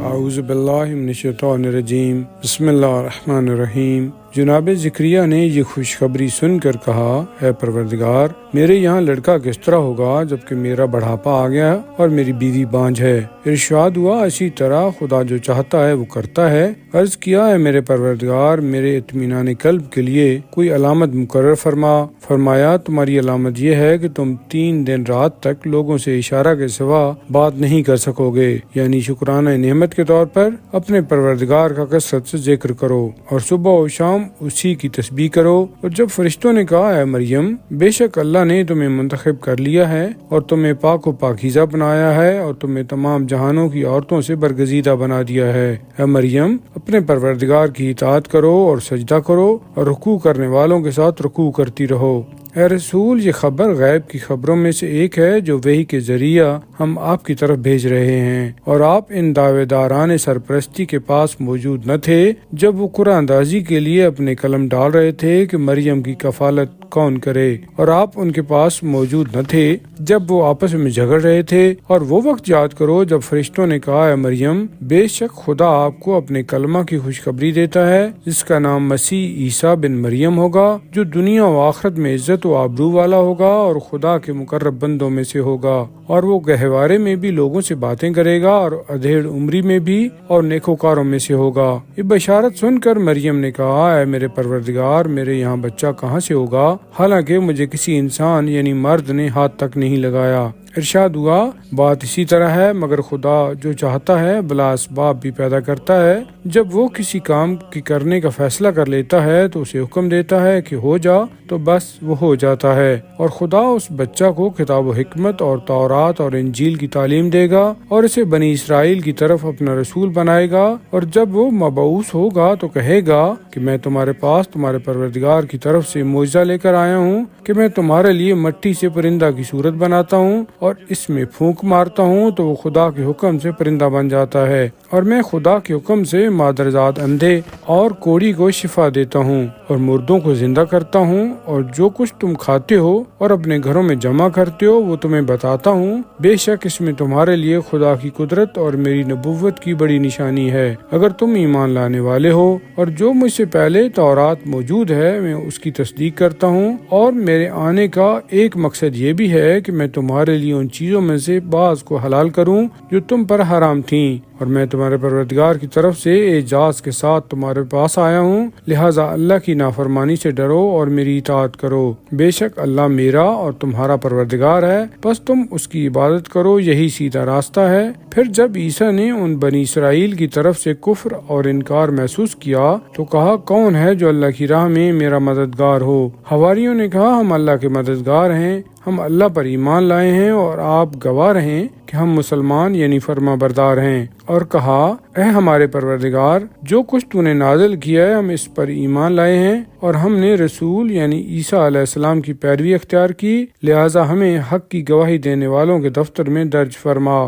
اعوذ باللہ من الشیطان الرجیم بسم اللہ الرحمن الرحیم۔ جناب زکریا نے یہ خوشخبری سن کر کہا، اے پروردگار، میرے یہاں لڑکا کس طرح ہوگا جبکہ میرا بڑھاپا آ گیا اور میری بیوی بانجھ ہے۔ ارشاد ہوا، اسی طرح خدا جو چاہتا ہے وہ کرتا ہے۔ عرض کیا، ہے میرے پروردگار، میرے اطمینان قلب کے لیے کوئی علامت مقرر فرما۔ فرمایا، تمہاری علامت یہ ہے کہ تم 3 دن رات تک لوگوں سے اشارہ کے سوا بات نہیں کر سکو گے، یعنی شکرانہ نعمت کے طور پر اپنے پروردگار کا کثرت سے ذکر کرو اور صبح و شام اسی کی تسبیح کرو۔ اور جب فرشتوں نے کہا، اے مریم، بے شک اللہ نے تمہیں منتخب کر لیا ہے اور تمہیں پاک و پاکیزہ بنایا ہے اور تمہیں تمام جہانوں کی عورتوں سے برگزیدہ بنا دیا ہے، اے مریم، اپنے پروردگار کی اطاعت کرو اور سجدہ کرو اور رکوع کرنے والوں کے ساتھ رکوع کرتی رہو۔ اے رسول، یہ خبر غیب کی خبروں میں سے ایک ہے جو وحی کے ذریعہ ہم آپ کی طرف بھیج رہے ہیں، اور آپ ان دعوے داران سرپرستی کے پاس موجود نہ تھے جب وہ قرآن اندازی کے لیے اپنے قلم ڈال رہے تھے کہ مریم کی کفالت کون کرے، اور آپ ان کے پاس موجود نہ تھے جب وہ آپس میں جھگڑ رہے تھے۔ اور وہ وقت یاد کرو جب فرشتوں نے کہا، اے مریم، بے شک خدا آپ کو اپنے کلمہ کی خوشخبری دیتا ہے جس کا نام مسیح عیسیٰ بن مریم ہوگا، جو دنیا و آخرت میں عزت و آبرو والا ہوگا اور خدا کے مقرب بندوں میں سے ہوگا، اور وہ گہوارے میں بھی لوگوں سے باتیں کرے گا اور ادھیڑ عمری میں بھی اور نیکوکاروں میں سے ہوگا۔ یہ بشارت سن کر مریم نے کہا، اے میرے پروردگار، میرے یہاں بچہ کہاں سے ہوگا، حالانکہ مجھے کسی انسان یعنی مرد نے ہاتھ تک نہیں لگایا۔ ارشاد ہوا، بات اسی طرح ہے، مگر خدا جو چاہتا ہے بلا اسباب بھی پیدا کرتا ہے۔ جب وہ کسی کام کی کرنے کا فیصلہ کر لیتا ہے تو اسے حکم دیتا ہے کہ ہو جا، تو بس وہ ہو جاتا ہے۔ اور خدا اس بچہ کو کتاب و حکمت اور تورات اور انجیل کی تعلیم دے گا اور اسے بنی اسرائیل کی طرف اپنا رسول بنائے گا، اور جب وہ مبعوث ہوگا تو کہے گا کہ میں تمہارے پاس تمہارے پروردگار کی طرف سے معجزہ لے کر آیا ہوں کہ میں تمہارے لیے مٹی سے پرندہ کی صورت بناتا ہوں اور اس میں پھونک مارتا ہوں تو وہ خدا کے حکم سے پرندہ بن جاتا ہے، اور میں خدا کے حکم سے مادرزاد اندھے اور کوڑی کو شفا دیتا ہوں اور مردوں کو زندہ کرتا ہوں، اور جو کچھ تم کھاتے ہو اور اپنے گھروں میں جمع کرتے ہو وہ تمہیں بتاتا ہوں۔ بے شک اس میں تمہارے لیے خدا کی قدرت اور میری نبوت کی بڑی نشانی ہے، اگر تم ایمان لانے والے ہو۔ اور جو مجھ سے پہلے تورات موجود ہے میں اس کی تصدیق کرتا ہوں، اور میرے آنے کا ایک مقصد یہ بھی ہے کہ میں تمہارے لیے ان چیزوں میں سے بعض کو حلال کروں جو تم پر حرام تھیں، اور میں تمہارے پروردگار کی طرف سے اعجاز کے ساتھ تمہارے پاس آیا ہوں، لہٰذا اللہ کی نافرمانی سے ڈرو اور میری اطاعت کرو۔ بے شک اللہ میرا اور تمہارا پروردگار ہے، بس تم اس کی عبادت کرو، یہی سیدھا راستہ ہے۔ پھر جب عیسیٰ نے ان بنی اسرائیل کی طرف سے کفر اور انکار محسوس کیا تو کہا، کون ہے جو اللہ کی راہ میں میرا مددگار ہو؟ حواریوں نے کہا، ہم اللہ کے مددگار ہیں، ہم اللہ پر ایمان لائے ہیں اور آپ گواہ رہیں کہ ہم مسلمان یعنی فرما بردار ہیں۔ اور کہا، اے ہمارے پروردگار، جو کچھ تو نے نازل کیا ہے ہم اس پر ایمان لائے ہیں، اور ہم نے رسول یعنی عیسیٰ علیہ السلام کی پیروی اختیار کی، لہٰذا ہمیں حق کی گواہی دینے والوں کے دفتر میں درج فرما۔